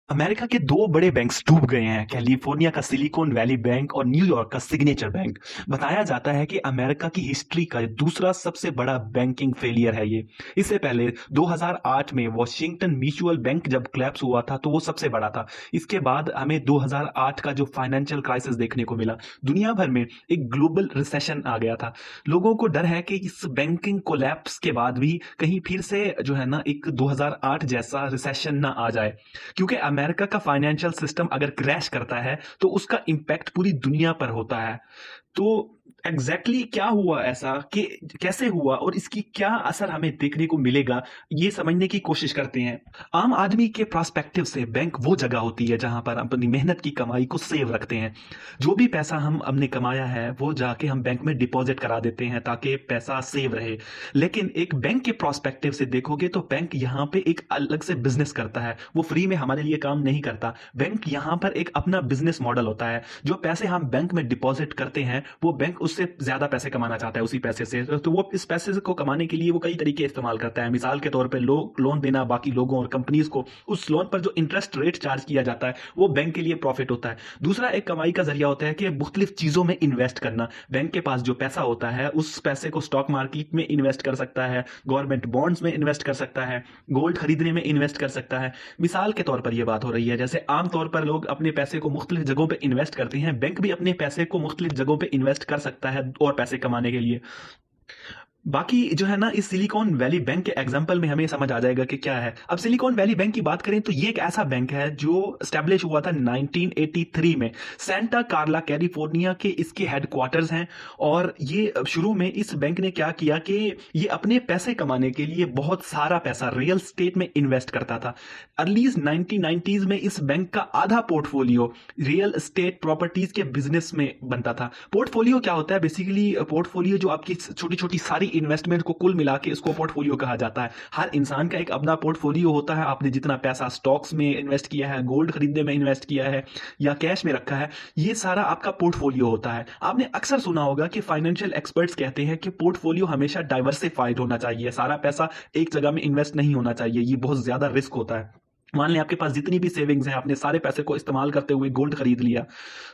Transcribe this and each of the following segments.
America के दो बड़े बैंक्स डूब गए हैं, कैलिफोर्निया का सिलिकॉन वैली बैंक और न्यूयॉर्क का सिग्नेचर बैंक। बताया जाता है कि अमेरिका की हिस्ट्री का दूसरा सबसे बड़ा बैंकिंग फेलियर है ये। इससे पहले 2008 में वॉशिंगटन म्यूचुअल बैंक जब क्लैप्स हुआ था तो वो सबसे बड़ा था। इसके बाद हमें 2008 का जो फाइनेंशियल क्राइसिस देखने को मिला, दुनिया भर में एक ग्लोबल रिसेशन आ गया था। लोगों को डर है कि इस बैंकिंग कोलैप्स के बाद भी कहीं फिर से जो है ना एक 2008 जैसा रिसेशन ना आ जाए, क्योंकि अमेरिका का फाइनेंशियल सिस्टम अगर क्रैश करता है तो उसका इम्पैक्ट पूरी दुनिया पर होता है। तो एग्जैक्टली क्या हुआ ऐसा, कि कैसे हुआ और इसकी क्या असर हमें देखने को मिलेगा, ये समझने की कोशिश करते हैं। आम आदमी के प्रोस्पेक्टिव से बैंक वो जगह होती है जहां पर अपनी मेहनत की कमाई को सेव रखते हैं। जो भी पैसा हम हमने कमाया है वो जाके हम बैंक में डिपॉजिट करा देते हैं ताकि पैसा सेव रहे। लेकिन एक बैंक के प्रोस्पेक्टिव से देखोगे तो बैंक यहाँ पे एक अलग से बिजनेस करता है, वो फ्री में हमारे लिए काम नहीं करता। बैंक यहाँ पर एक अपना बिजनेस मॉडल होता है। जो पैसे हम बैंक में डिपॉजिट करते हैं वो बैंक उससे ज्यादा पैसे कमाना चाहता है उसी पैसे से, तो वो इस पैसे को कमाने के लिए वो कई तरीके इस्तेमाल करता है। मिसाल के तौर पे लोन देना बाकी लोगों और कंपनीज को, उस लोन पर जो इंटरेस्ट रेट चार्ज किया जाता है वो बैंक के लिए प्रॉफिट होता है। दूसरा एक कमाई का जरिया होता है कि मुख्तलिफ चीजों में इन्वेस्ट करना। बैंक के पास जो पैसा होता है उस पैसे को स्टॉक मार्केट में इन्वेस्ट कर सकता है, गवर्नमेंट बॉन्ड्स में इन्वेस्ट कर सकता है, गोल्ड खरीदने में इन्वेस्ट कर सकता है। मिसाल के तौर पर यह बात हो रही है, जैसे आमतौर पर लोग अपने पैसे को मुख्तलिफ जगहों पे इन्वेस्ट करते हैं, बैंक भी अपने पैसे को मुख्तलिफ जगहों पे इन्वेस्ट कर सकता है और पैसे कमाने के लिए। बाकी जो है ना इस सिलिकॉन वैली बैंक के एग्जांपल में हमें समझ आ जाएगा कि क्या है। अब सिलिकॉन वैली बैंक की बात करें तो ये एक ऐसा बैंक है जो स्टैब्लिश हुआ था 1983 में। सेंटा कार्ला कैलिफोर्निया के इसके हेडक्वार्टर्स हैं। और ये शुरू में इस बैंक ने क्या किया कि ये अपने पैसे कमाने के लिए बहुत सारा पैसा रियल स्टेट में इन्वेस्ट करता था। अर्ली 1990s में इस बैंक का आधा पोर्टफोलियो रियल एस्टेट प्रॉपर्टीज के बिजनेस में बनता था। पोर्टफोलियो क्या होता है? बेसिकली पोर्टफोलियो जो आपकी छोटी छोटी सारी इन्वेस्टमेंट को कुल मिला के इसको पोर्टफोलियो कहा जाता है। हर इंसान का एक अपना पोर्टफोलियो होता है। आपने जितना पैसा स्टॉक्स में इन्वेस्ट किया है, गोल्ड खरीदने में इन्वेस्ट किया है या कैश में रखा है, ये सारा आपका पोर्टफोलियो होता है। आपने अक्सर सुना होगा कि फाइनेंशियल एक्सपर्ट्स कहते हैं कि पोर्टफोलियो हमेशा डाइवर्सिफाइड होना चाहिए, सारा पैसा एक जगह में इन्वेस्ट नहीं होना चाहिए, ये बहुत ज्यादा रिस्क होता है। मान लें आपके पास जितनी भी सेविंग्स हैं, आपने सारे पैसे को इस्तेमाल करते हुए गोल्ड खरीद लिया,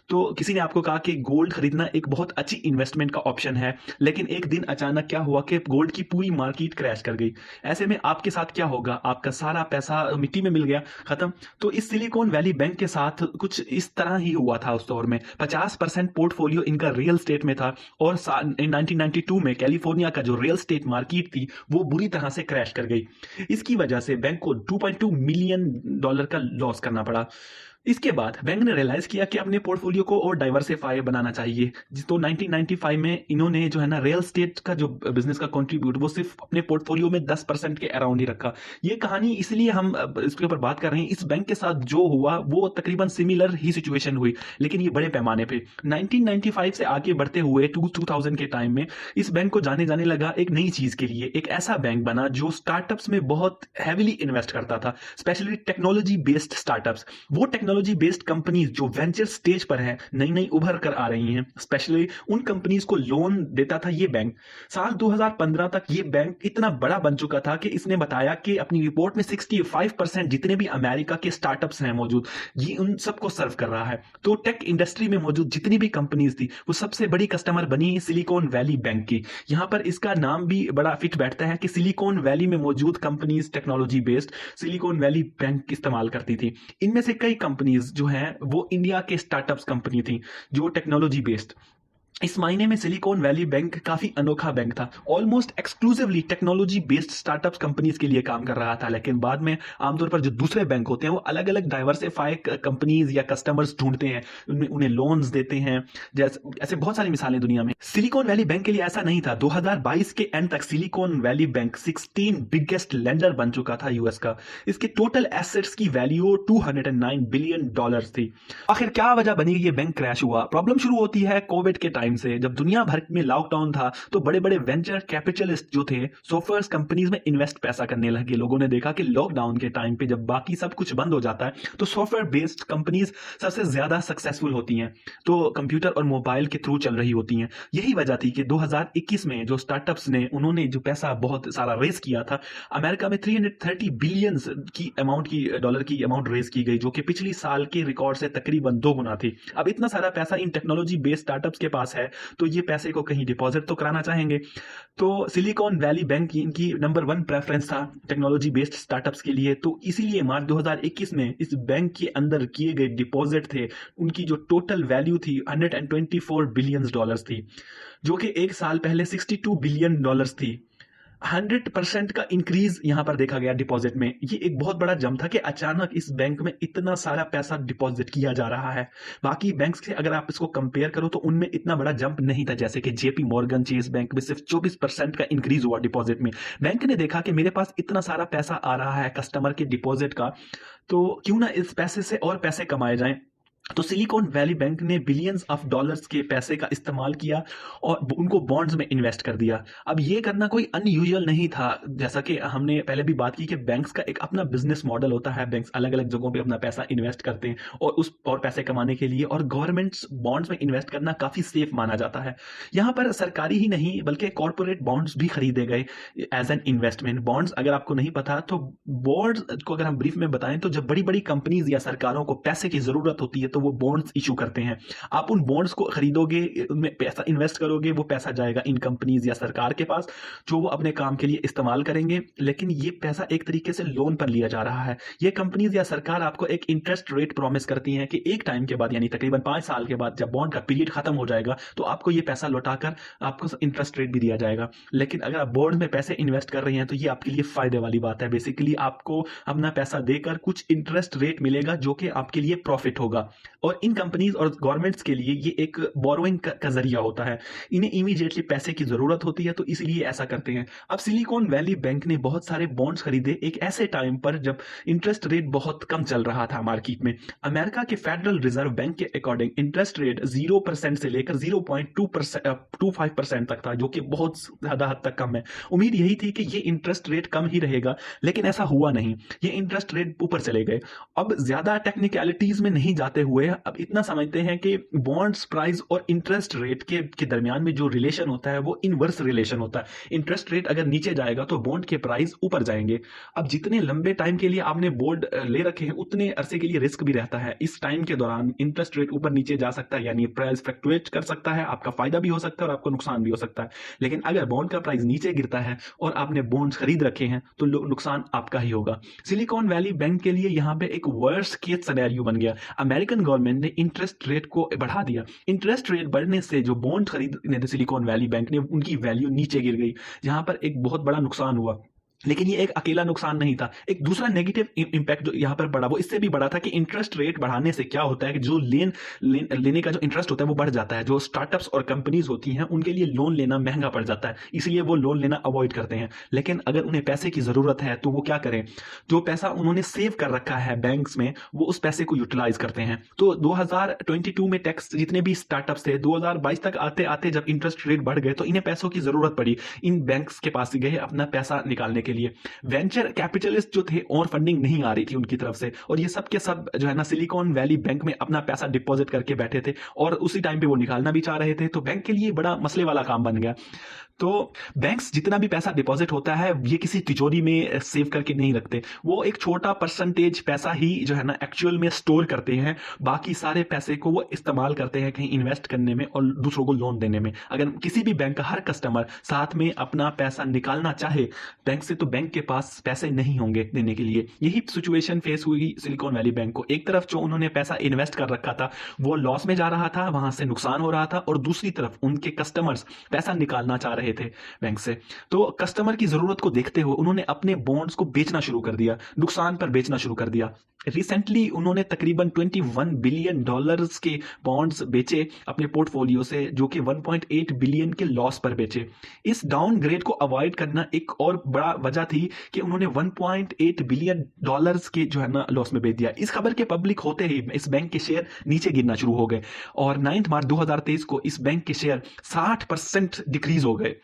तो किसी ने आपको कहा कि गोल्ड खरीदना एक बहुत अच्छी इन्वेस्टमेंट का ऑप्शन है, लेकिन एक दिन अचानक क्या हुआ कि गोल्ड की पूरी मार्केट क्रैश कर गई। ऐसे में आपके साथ क्या होगा? आपका सारा पैसा मिट्टी में मिल गया, खत्म। तो इस सिलिकॉन वैली बैंक के साथ कुछ इस तरह ही हुआ था। उस दौर में 50% पोर्टफोलियो इनका रियल स्टेट में था और 1992 में कैलिफोर्निया का जो रियल स्टेट मार्केट थी वो बुरी तरह से क्रैश कर गई। इसकी वजह से बैंक को $2.2 मिलियन का लॉस करना पड़ा। इसके बाद बैंक ने रियलाइज किया कि अपने पोर्टफोलियो को और डाइवर्सिफाई बनाना चाहिए। तो 1995 में इन्होंने जो है ना रियल स्टेट का जो बिजनेस का कंट्रीब्यूट वो सिर्फ अपने पोर्टफोलियो में 10% के अराउंड ही रखा। ये कहानी इसलिए हम इसके ऊपर बात कर रहे हैं, इस बैंक के साथ जो हुआ वो तकरीबन सिमिलर ही सिचुएशन हुई, लेकिन ये बड़े पैमाने पे। 1995 से आगे बढ़ते हुए 2000 के टाइम में इस बैंक को जाने जाने लगा एक नई चीज के लिए। एक ऐसा बैंक बना जो स्टार्टअप्स में बहुत हैविली इन्वेस्ट करता था, स्पेशली टेक्नोलॉजी बेस्ड स्टार्टअप्स। वो टेक्नोलॉजी बेस्ड कंपनीज जो वेंचर स्टेज पर हैं, नई नई उभर कर आ रही हैं, स्पेशली उन कंपनीज को लोन देता था ये बैंक। साल 2015 तक ये बैंक इतना बड़ा बन चुका था कि इसने बताया कि अपनी रिपोर्ट में 65% जितने भी अमेरिका के स्टार्टअप्स हैं मौजूद, ये उन सबको सर्व कर रहा है। तो टेक इंडस्ट्री में मौजूद जितनी भी कंपनीज थी वो सबसे बड़ी कस्टमर बनी सिलिकॉन वैली बैंक की। यहां पर इसका नाम भी बड़ा फिट बैठता है कि सिलिकॉन वैली में मौजूद companies technology based silicon valley bank इस्तेमाल करती थी। इनमें से कई कंपनीज जो हैं वो इंडिया के स्टार्टअप्स कंपनी थी जो टेक्नोलॉजी बेस्ड। इस मायने में सिलिकॉन वैली बैंक काफी अनोखा बैंक था, almost exclusively technology based startups companies के लिए काम कर रहा था। लेकिन बाद में आमतौर पर जो दूसरे बैंक होते हैं वो अलग अलग डाइवर्सिफाई कंपनीज या कस्टमर्स ढूंढते हैं, उन्हें लोन्स देते हैं। जैसे ऐसे बहुत सारी मिसालें दुनिया में। सिलिकॉन वैली बैंक के लिए ऐसा नहीं था। 2022 के एंड तक silicon valley bank 16 biggest lender बन चुका था यूएस का। इसके टोटल एसेट्स की वैल्यू $209 बिलियन थी। आखिर क्या वजह बनी ये बैंक क्रैश हुआ? प्रॉब्लम शुरू होती है कोविड के टाइम टाइम से, जब दुनिया भर में लॉकडाउन था, तो बड़े बड़े वेंचर कैपिटलिस्ट जो थे सॉफ्टवेयर कंपनीज में इन्वेस्ट पैसा करने लगे। लोगों ने देखा कि लॉकडाउन के टाइम पे जब बाकी सब कुछ बंद हो जाता है तो सॉफ्टवेयर बेस्ड कंपनीज सबसे ज्यादा सक्सेसफुल होती हैं, तो कंप्यूटर और मोबाइल के थ्रू चल रही होती हैं। यही वजह थी कि 2021 में जो स्टार्टअप्स ने उन्होंने जो पैसा बहुत सारा रेस किया था, अमेरिका में 330 बिलियन की अमाउंट की डॉलर की अमाउंट रेस की गई, जो कि पिछली साल के रिकॉर्ड से तकरीबन 2 गुना थी। अब इतना सारा पैसा इन टेक्नोलॉजी बेस्ड स्टार्टअप्स के पास है, तो ये पैसे को कहीं डिपॉजिट तो कराना चाहेंगे। तो सिलिकॉन वैली बैंक इनकी नंबर 1 प्रेफरेंस था टेक्नोलॉजी बेस्ड स्टार्टअप्स के लिए। तो इसीलिए मार्च 2021 में इस बैंक के अंदर किए गए डिपॉजिट थे, उनकी जो टोटल वैल्यू थी 124 बिलियन डॉलर्स थी, जो कि एक साल पहले 62 बिलियन डॉलर्स थी। 100% का इंक्रीज यहां पर देखा गया डिपॉजिट में। ये एक बहुत बड़ा जंप था कि अचानक इस बैंक में इतना सारा पैसा डिपॉजिट किया जा रहा है। बाकी बैंक्स से अगर आप इसको कंपेयर करो तो उनमें इतना बड़ा जंप नहीं था, जैसे कि जेपी मॉर्गन चेस बैंक में सिर्फ 24% का इंक्रीज हुआ डिपॉजिट में। बैंक ने देखा कि मेरे पास इतना सारा पैसा आ रहा है कस्टमर के डिपॉजिट का, तो क्यों ना इस पैसे से और पैसे कमाए जाएं। तो सिलिकॉन वैली बैंक ने बिलियंस ऑफ डॉलर्स के पैसे का इस्तेमाल किया और उनको बॉन्ड्स में इन्वेस्ट कर दिया। अब ये करना कोई अनयूजुअल नहीं था, जैसा कि हमने पहले भी बात की कि बैंक्स का एक अपना बिजनेस मॉडल होता है। बैंक्स अलग अलग जगहों पे अपना पैसा इन्वेस्ट करते हैं और पैसे कमाने के लिए, और गवर्नमेंट्स बॉन्ड्स में इन्वेस्ट करना काफी सेफ माना जाता है। यहाँ पर सरकारी ही नहीं बल्कि कॉर्पोरेट बॉन्ड्स भी खरीदे गए एज एन इन्वेस्टमेंट। बॉन्ड्स अगर आपको नहीं पता तो बॉन्ड्स को अगर हम ब्रीफ में बताएं तो जब बड़ी बड़ी कंपनीज या सरकारों को पैसे की जरूरत होती है तो वो बॉन्ड्स इशू करते हैं। आप उन बॉन्ड्स को खरीदोगे, उनमें पैसा इन्वेस्ट करोगे, वो पैसा जाएगा इन कंपनीज या सरकार के पास, जो वो अपने काम के लिए इस्तेमाल करेंगे। लेकिन ये पैसा एक तरीके से लोन पर लिया जा रहा है। ये कंपनीज या सरकार आपको एक इंटरेस्ट रेट प्रॉमिस करती है कि एक टाइम के बाद, यानी तकरीबन 5 साल के बाद, जब बॉन्ड का पीरियड खत्म हो जाएगा तो आपको ये पैसा लौटाकर आपको इंटरेस्ट रेट भी दिया जाएगा। लेकिन अगर आप बॉन्ड में पैसे इन्वेस्ट कर रहे हैं तो ये आपके लिए फायदे वाली बात है। बेसिकली आपको अपना पैसा देकर कुछ इंटरेस्ट रेट मिलेगा जो कि आपके लिए प्रॉफिट होगा, और इन कंपनीज और गवर्नमेंट्स के लिए ये एक बोरोइंग का जरिया होता है। इन्हें इमीडिएटली पैसे की जरूरत होती है तो इसलिए ऐसा करते हैं। अब सिलिकॉन वैली बैंक ने बहुत सारे बॉन्ड्स खरीदे एक ऐसे टाइम पर जब इंटरेस्ट रेट बहुत कम चल रहा था मार्केट में। अमेरिका के फेडरल रिजर्व बैंक के अकॉर्डिंग इंटरेस्ट रेट 0% से लेकर 0.25% तक था, जो कि बहुत ज्यादा हद तक कम है। उम्मीद यही थी कि ये इंटरेस्ट रेट कम ही रहेगा, लेकिन ऐसा हुआ नहीं, ये इंटरेस्ट रेट ऊपर चले गए। अब ज्यादा टेक्निकलिटीज में नहीं जाते हुए अब इतना समझते हैं कि बॉन्ड्स प्राइस और इंटरेस्ट रेट के दरमियान में जो रिलेशन होता है वो इनवर्स रिलेशन होता है। इंटरेस्ट रेट अगर नीचे जाएगा तो बॉन्ड के प्राइस ऊपर जाएंगे। अब जितने लंबे टाइम के लिए आपने बॉन्ड ले रखे हैं उतने अरसे के लिए रिस्क भी रहता है। इस टाइम के दौरान इंटरेस्ट रेट ऊपर नीचे जा सकता है, यानी प्राइस फ्लक्चुएट कर सकता है, आपका फायदा भी हो सकता है और आपको नुकसान भी हो सकता है। लेकिन अगर बॉन्ड का प्राइस नीचे गिरता है और आपने बॉन्ड्स खरीद रखे हैं तो नुकसान आपका ही होगा। सिलिकॉन वैली बैंक के लिए यहाँ पे एक वर्स्ट केस सिनेरियो बन गया। अमेरिकन गवर्नमेंट ने इंटरेस्ट रेट को बढ़ा दिया। इंटरेस्ट रेट बढ़ने से जो बॉन्ड खरीदने थे सिलिकॉन वैली बैंक ने, उनकी वैल्यू नीचे गिर गई, जहां पर एक बहुत बड़ा नुकसान हुआ। लेकिन ये एक अकेला नुकसान नहीं था, एक दूसरा नेगेटिव इंपैक्ट जो यहां पर पड़ा वो इससे भी बड़ा था कि इंटरेस्ट रेट बढ़ाने से क्या होता है कि जो लेने का जो इंटरेस्ट होता है वो बढ़ जाता है। जो स्टार्टअप्स और कंपनीज होती हैं उनके लिए लोन लेना महंगा पड़ जाता है, इसलिए वो लोन लेना अवॉइड करते हैं। लेकिन अगर उन्हें पैसे की जरूरत है तो वो क्या करें, जो पैसा उन्होंने सेव कर रखा है बैंक्स में वो उस पैसे को यूटिलाइज करते हैं। तो 2022 में टैक्स जितने भी स्टार्टअप्स थे 2022 तक आते आते जब इंटरेस्ट रेट बढ़ गए तो इन्हें पैसों की जरूरत पड़ी, इन बैंक्स के पास गए अपना पैसा निकालने के लिए। वेंचर कैपिटलिस्ट जो थे और फंडिंग नहीं आ रही थी उनकी तरफ से, और ये सब के सब जो है ना सिलिकॉन वैली बैंक में अपना पैसा डिपॉजिट करके बैठे थे और उसी टाइम पे वो निकालना भी चाह रहे थे, तो बैंक के लिए बड़ा मसले वाला काम बन गया। तो बैंक्स जितना भी पैसा डिपॉजिट होता है ये किसी तिजोरी में सेव करके नहीं रखते, वो एक छोटा परसेंटेज पैसा ही जो है ना एक्चुअल में स्टोर करते हैं। बाकी सारे पैसे को वो इस्तेमाल करते हैं कहीं इन्वेस्ट करने में और दूसरों को लोन देने में। अगर किसी भी बैंक का हर कस्टमर साथ में अपना पैसा निकालना चाहे बैंक से तो बैंक के पास पैसे नहीं होंगे देने के लिए। यही सिचुएशन फेस हुई सिलिकॉन वैली बैंक को। एक तरफ जो उन्होंने पैसा इन्वेस्ट कर रखा था वो लॉस में जा रहा था, वहां से नुकसान हो रहा था, और दूसरी तरफ उनके कस्टमर्स पैसा निकालना चाह रहे थे बैंक से। तो कस्टमर की जरूरत को देखते हुए उन्होंने अपने बॉन्ड्स को बेचना शुरू कर दिया, नुकसान पर बेचना शुरू कर दिया। रिसेंटली उन्होंने तकरीबन 21 बिलियन डॉलर्स के बॉन्ड्स बेचे अपने पोर्टफोलियो से, जो कि 1.8 बिलियन के लॉस पर बेचे। इस डाउनग्रेड को अवॉइड करना एक और बड़ा वजह थी कि उन्होंने 1.8 बिलियन डॉलर्स के जो है ना लॉस में बेच दिया। इस खबर के पब्लिक होते ही इस बैंक के शेयर नीचे गिरना शुरू हो गए और 9 मार्च 2023 को इस बैंक के शेयर 60% डिक्रीज हो गए।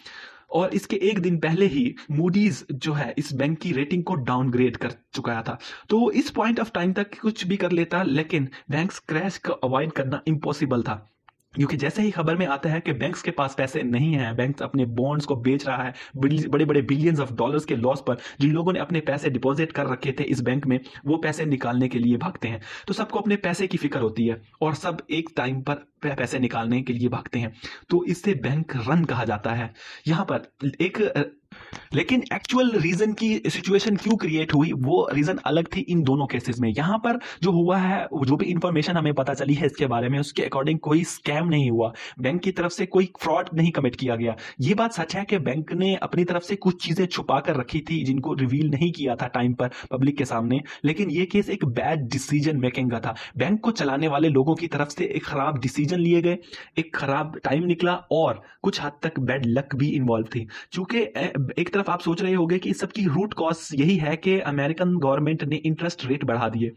और इसके एक दिन पहले ही मूडीज जो है इस बैंक की रेटिंग को डाउनग्रेड कर चुका था। तो इस पॉइंट ऑफ टाइम तक कुछ भी कर लेता, लेकिन बैंक्स क्रैश को अवॉइड करना इम्पॉसिबल था, क्योंकि जैसे ही खबर में आता है कि बैंक्स के पास पैसे नहीं हैं, बैंक अपने बॉन्ड्स को बेच रहा है बड़े बड़े बिलियंस ऑफ डॉलर्स के लॉस पर, जिन लोगों ने अपने पैसे डिपॉजिट कर रखे थे इस बैंक में वो पैसे निकालने के लिए भागते हैं। तो सबको अपने पैसे की फिक्र होती है और सब एक टाइम पर पैसे निकालने के लिए भागते हैं, तो इससे बैंक रन कहा जाता है। यहाँ पर लेकिन एक्चुअल रीजन की सिचुएशन क्यों क्रिएट हुई वो रीजन अलग थी इन दोनों केसेस में। यहाँ पर जो हुआ है, जो भी इंफॉर्मेशन हमें पता चली है इसके बारे में, उसके अकॉर्डिंग कोई स्कैम नहीं हुआ, बैंक की तरफ से कोई फ्रॉड नहीं कमिट किया गया। ये बात सच है कि बैंक ने अपनी तरफ से कुछ चीजें छुपा कर रखी थी जिनको रिवील नहीं किया था टाइम पर पब्लिक के सामने, लेकिन ये केस एक बैड डिसीजन मेकिंग का था। बैंक को चलाने वाले लोगों की तरफ से एक खराब डिसीजन लिए गए, एक खराब टाइम निकला और कुछ हद तक बैड लक भी इन्वॉल्व थी। चूंकि एक तरफ आप सोच रहे होंगे कि इस सब की रूट कॉज यही है कि अमेरिकन गवर्नमेंट ने इंटरेस्ट रेट बढ़ा दिए।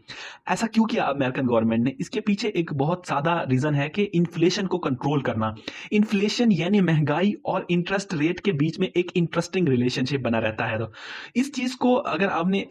ऐसा क्यों किया अमेरिकन गवर्नमेंट ने? इसके पीछे एक बहुत सादा रीजन है कि इन्फ्लेशन को कंट्रोल करना। इन्फ्लेशन यानी महंगाई और इंटरेस्ट रेट के बीच में एक इंटरेस्टिंग रिलेशनशिप बना रहता है। तो इस चीज को अगर आपने,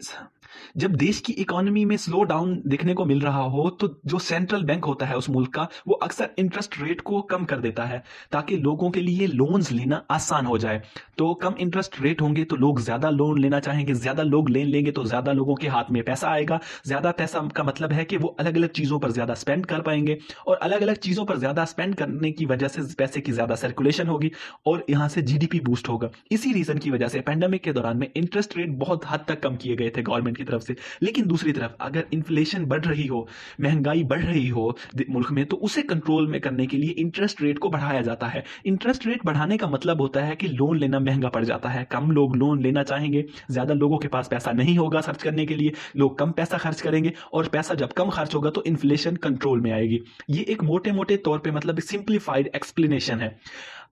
जब देश की इकोनॉमी में स्लो डाउन देखने को मिल रहा हो तो जो सेंट्रल बैंक होता है उस मुल्क का, वो अक्सर इंटरेस्ट रेट को कम कर देता है ताकि लोगों के लिए लोन्स लेना आसान हो जाए। तो कम इंटरेस्ट रेट होंगे तो लोग ज्यादा लोन लेना चाहेंगे, ज्यादा लोग लेन लेंगे तो ज्यादा लोगों के हाथ में पैसा आएगा। ज्यादा पैसा का मतलब है कि वो अलग अलग चीजों पर ज्यादा स्पेंड कर पाएंगे और अलग अलग चीजों पर ज्यादा स्पेंड करने की वजह से पैसे की ज्यादा सर्कुलेशन होगी और यहां से जीडीपी बूस्ट होगा। इसी रीजन की वजह से पेंडेमिक के दौरान में इंटरेस्ट रेट बहुत हद तक कम किए गए थे गवर्नमेंट की तरफ से। लेकिन दूसरी तरफ अगर इन्फ्लेशन बढ़ रही हो, महंगाई बढ़ रही हो मुल्क में, तो उसे कंट्रोल में करने के लिए इंटरेस्ट रेट को बढ़ाया जाता है। इंटरेस्ट रेट बढ़ाने का मतलब होता है कि लोन लेना महंगा पड़ जाता है, कम लोग लोन लेना चाहेंगे, ज्यादा लोगों के पास पैसा नहीं होगा खर्च करने के लिए, लोग कम पैसा खर्च करेंगे और पैसा जब कम खर्च होगा तो इन्फ्लेशन कंट्रोल में आएगी। ये एक मोटे मोटे तौर पे मतलब सिंप्लीफाइड एक्सप्लेनेशन है।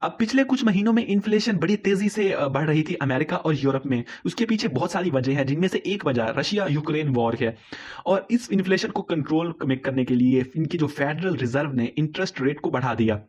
अब पिछले कुछ महीनों में इन्फ्लेशन बड़ी तेजी से बढ़ रही थी अमेरिका और यूरोप में। उसके पीछे बहुत सारी वजह है, जिनमें से एक वजह रशिया यूक्रेन वॉर है। और इस इन्फ्लेशन को कंट्रोल करने के लिए इनकी जो फेडरल रिजर्व ने इंटरेस्ट रेट को बढ़ा दिया।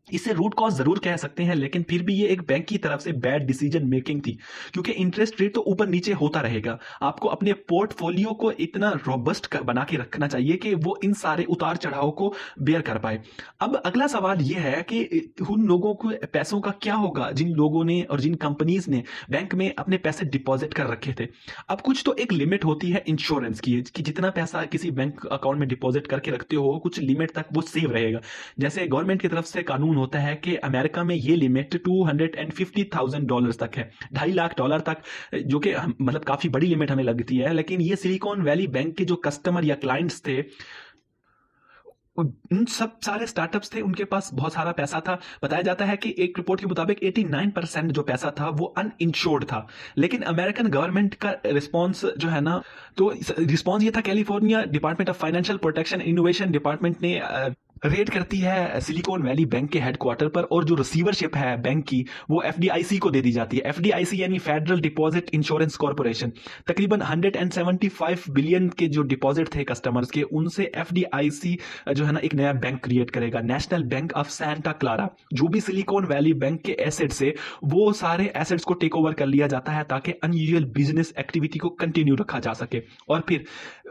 इसे रूट कॉज जरूर कह सकते हैं, लेकिन फिर भी ये एक बैंक की तरफ से बैड डिसीजन मेकिंग थी, क्योंकि इंटरेस्ट रेट तो ऊपर नीचे होता रहेगा। आपको अपने पोर्टफोलियो को इतना रोबस्ट बना के रखना चाहिए कि वो इन सारे उतार चढ़ाव को बेयर कर पाए। अब अगला सवाल ये है कि उन लोगों को पैसों का क्या होगा जिन लोगों ने और जिन कंपनीज ने बैंक में अपने पैसे डिपॉजिट कर रखे थे। अब कुछ तो एक लिमिट होती है इंश्योरेंस की कि जितना पैसा किसी बैंक अकाउंट में डिपॉजिट करके रखते हो कुछ लिमिट तक वो सेव रहेगा। जैसे गवर्नमेंट की तरफ से कानून होता है कि अमेरिका में ये लिमिट $250,000 तक है, $2.5 लाख तक, जो कि मतलब काफी बड़ी लिमिट हमें लगती है। लेकिन ये सिलिकॉन वैली बैंक के जो कस्टमर या क्लाइंट्स थे, उन सब सारे स्टार्टअप्स थे, उनके पास बहुत सारा पैसा था। बताया जाता है कि एक रिपोर्ट के मुताबिक 89% जो पैसा था वो अनइंश्योर्ड था। लेकिन अमेरिकन गवर्नमेंट का रिस्पांस जो है ना, तो रिस्पांस ये था, California department of financial protection innovation department ने रेड करती है सिलिकॉन वैली बैंक के हेडक्वार्टर पर, और जो रिसीवरशिप है बैंक की वो एफडीआईसी को दे दी जाती है। एफडीआईसी यानी फेडरल डिपॉजिट इंश्योरेंस कॉर्पोरेशन। तकरीबन 175 बिलियन के जो डिपॉजिट थे कस्टमर्स के, उनसे एफडीआईसी जो है ना एक नया बैंक क्रिएट करेगा, national bank of Santa Clara. जो भी सिलिकॉन वैली बैंक के एसेट्स है वो सारे एसेट्स को टेक ओवर कर लिया जाता है ताकि अनयूजुअल बिजनेस एक्टिविटी को कंटिन्यू रखा जा सके। और फिर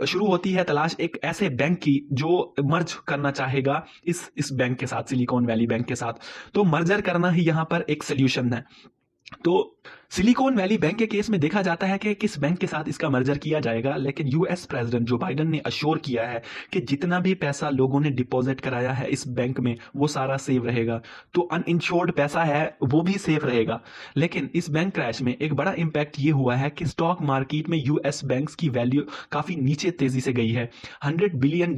शुरू होती है तलाश एक ऐसे बैंक की जो मर्ज करना चाहेगा इस बैंक के साथ, सिलिकॉन वैली बैंक के साथ। तो मर्जर करना ही यहां पर एक सोल्यूशन है। तो सिलिकॉन वैली बैंक के केस में देखा जाता है कि किस बैंक के साथ इसका मर्जर किया जाएगा, लेकिन यूएस प्रेसिडेंट जो बाइडन ने अश्योर किया है कि जितना भी पैसा लोगों ने डिपॉजिट कराया है इस बैंक में वो सारा सेव रहेगा। तो अनइंश्योर्ड पैसा है वो भी सेफ रहेगा। लेकिन इस बैंक क्रैश में एक बड़ा इंपैक्ट ये हुआ है कि स्टॉक मार्केट में यूएस बैंक्स की वैल्यू काफी नीचे तेजी से गई है। $100 बिलियन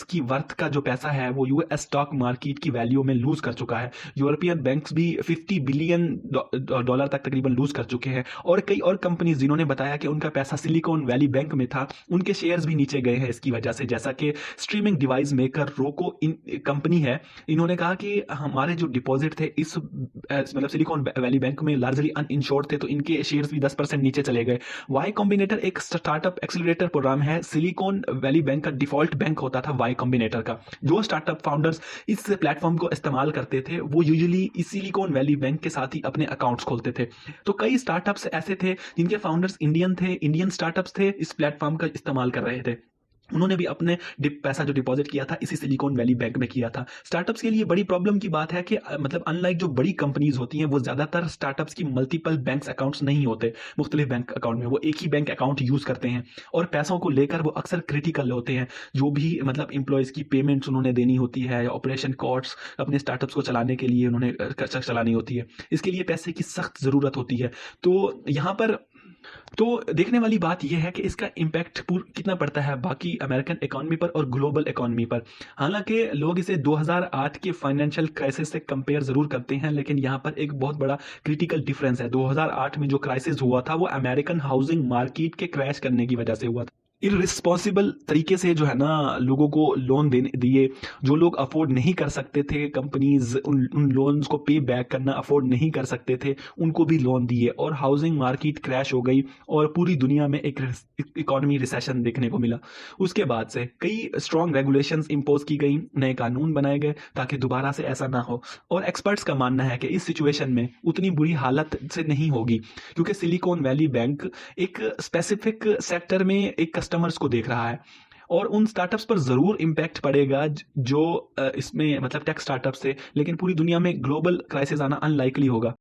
की वर्थ का जो पैसा है वो यूएस स्टॉक मार्केट की वैल्यू में लूज कर चुका है। यूरोपियन बैंक्स भी $50 बिलियन तक तकरीबन लूज कर चुके हैं। और कई और कंपनीज जिन्होंने बताया कि उनका पैसा सिलिकॉन वैली बैंक में था, उनके शेयर्स भी नीचे गए हैं इसकी वजह से। जैसा कि स्ट्रीमिंग डिवाइस मेकर रोको कंपनी है, इन्होंने कहा कि हमारे जो डिपॉजिट थे इस मतलब सिलिकॉन वैली बैंक में लार्जली अनइंश्योर्ड थे, तो इनके शेयर्स भी 10% नीचे चले गए। वाई कॉम्बिनेटर एक स्टार्टअप एक्सीलरेटर प्रोग्राम है। सिलिकॉन वैली बैंक का डिफॉल्ट बैंक होता था वाई कॉम्बिनेटर का। जो स्टार्टअप फाउंडर्स इस प्लेटफॉर्म को इस्तेमाल करते थे वो यूजुअली इस सिलिकॉन वैली बैंक के साथ ही अपने अकाउंट्स खोलते थे। तो कई स्टार्टअप्स ऐसे थे जिनके फाउंडर्स इंडियन थे, इंडियन स्टार्टअप्स थे, इस प्लेटफॉर्म का इस्तेमाल कर रहे थे। उन्होंने भी अपने पैसा जो डिपॉजिट किया था इसी सिलिकॉन वैली बैंक में किया था। स्टार्टअप्स के लिए बड़ी प्रॉब्लम की बात है कि मतलब अनलाइक जो बड़ी कंपनीज होती हैं वो ज़्यादातर स्टार्टअप्स की मल्टीपल बैंक अकाउंट्स नहीं होते मुख्तलिफ बैंक अकाउंट में, वो एक ही बैंक अकाउंट यूज़ करते हैं और पैसों को लेकर वो अक्सर क्रिटिकल होते हैं। जो भी मतलब एम्प्लॉयज़ की पेमेंट्स उन्होंने देनी होती है या ऑपरेशन कॉस्ट अपने स्टार्टअप्स को चलाने के लिए उन्होंने चलानी होती है, इसके लिए पैसे की सख्त ज़रूरत होती है। तो यहाँ पर तो देखने वाली बात यह है कि इसका इम्पैक्ट कितना पड़ता है बाकी अमेरिकन इकोनॉमी पर और ग्लोबल इकोनॉमी पर। हालांकि लोग इसे 2008 के फाइनेंशियल क्राइसिस से कंपेयर ज़रूर करते हैं, लेकिन यहाँ पर एक बहुत बड़ा क्रिटिकल डिफरेंस है। 2008 में जो क्राइसिस हुआ था वो अमेरिकन हाउसिंग मार्केट के क्रैश करने की वजह से हुआ था। इररिस्पॉन्सिबल तरीके से जो है ना लोगों को लोन देने दिए, जो लोग अफोर्ड नहीं कर सकते थे, कंपनीज उन लोन्स को पे बैक करना अफोर्ड नहीं कर सकते थे, उनको भी लोन दिए और हाउसिंग मार्केट क्रैश हो गई और पूरी दुनिया में एक इकोनॉमी रिसेशन देखने को मिला। उसके बाद से कई स्ट्रॉन्ग रेगुलेशंस इम्पोज की गई, नए कानून बनाए गए ताकि दोबारा से ऐसा ना हो। और एक्सपर्ट्स का मानना है कि इस सिचुएशन में उतनी बुरी हालत से नहीं होगी, क्योंकि सिलिकॉन वैली बैंक एक स्पेसिफिक सेक्टर में एक कस्टमर्स को देख रहा है और उन स्टार्टअप्स पर ज़रूर इम्पैक्ट पड़ेगा जो इसमें मतलब टेक स्टार्टअप्स से, लेकिन पूरी दुनिया में ग्लोबल क्राइसिस आना अनलाइकली होगा।